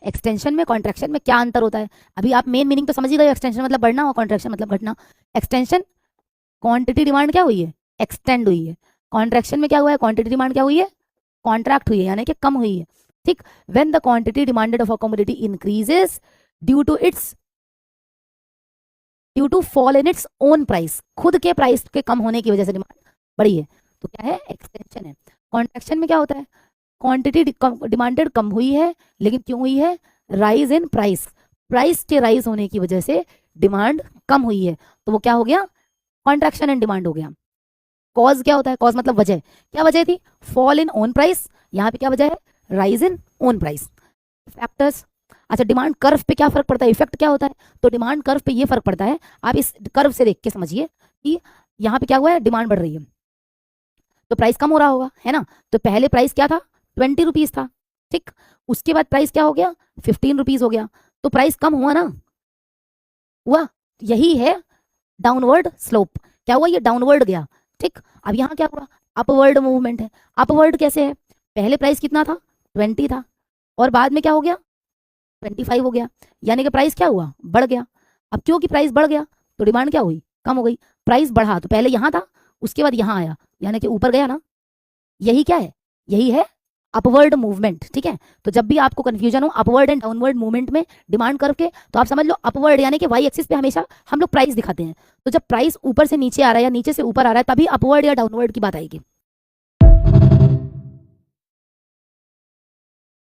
Extension में contraction में क्या अंतर होता है? अभी आप मेन मीनिंग तो समझ ही गए, एक्सटेंशन मतलब बढ़ना और कॉन्ट्रैक्शन मतलब घटना। एक्सटेंशन क्वांटिटी डिमांड क्या हुई है? एक्सटेंड हुई है। कॉन्ट्रैक्शन में क्या हुआ है? क्वांटिटी डिमांड क्या हुई है? कॉन्ट्रैक्ट हुई है, यानी कि कम हुई है। ठीक, when the quantity demanded of a commodity increases due to fall in its own price, खुद के प्राइस के कम होने की वजह से डिमांड बढ़ी है, तो क्या है? एक्सटेंशन है। कॉन्ट्रैक्शन में क्या होता है? क्वांटिटी डिमांडेड कम हुई है, लेकिन क्यों हुई है? राइज इन प्राइस, प्राइस के राइज होने की वजह से डिमांड कम हुई है, तो वो क्या हो गया? कॉन्ट्रैक्शन इन डिमांड हो गया। कॉज क्या होता है? कॉज मतलब वजह। क्या वजह थी? Fall in own price. यहाँ पे क्या वजह है? Rise in own price. Factors, अच्छा डिमांड कर्व पे क्या फर्क पड़ता है? इफेक्ट क्या होता है? तो डिमांड कर्व पे ये फर्क पड़ता है, आप इस कर्व से देख के समझिए कि यहाँ पे क्या हुआ है? डिमांड बढ़ रही है तो प्राइस कम हो रहा होगा, है ना? तो पहले प्राइस क्या था? 20 रुपीज था। ठीक, उसके बाद प्राइस क्या हो गया? 15 रुपीज हो गया, तो प्राइस कम हुआ ना? हुआ। यही है डाउनवर्ड स्लोप। क्या हुआ? ये डाउनवर्ड गया। ठीक, अब यहाँ क्या हुआ? अपवर्ड मूवमेंट है। अपवर्ड कैसे है? पहले प्राइस कितना था? 20 था, और बाद में क्या हो गया? 25 हो गया, यानी कि प्राइस क्या हुआ? बढ़ गया। अब क्योंकि प्राइस बढ़ गया तो डिमांड क्या हुई? कम हो गई। प्राइस बढ़ा तो पहले यहाँ था, उसके बाद यहाँ आया, यानी कि ऊपर गया ना। यही क्या है? यही है अपवर्ड मूवमेंट। ठीक है, तो जब भी आपको कंफ्यूजन हो अपवर्ड एंड डाउनवर्ड मूवमेंट में डिमांड कर्व के, तो आप समझ लो अपवर्ड यानी कि वाई एक्सिस पे हमेशा हम लोग प्राइस दिखाते हैं, तो जब प्राइस ऊपर से नीचे आ रहा है या नीचे से ऊपर आ रहा है तभी अपवर्ड या डाउनवर्ड की बात आएगी।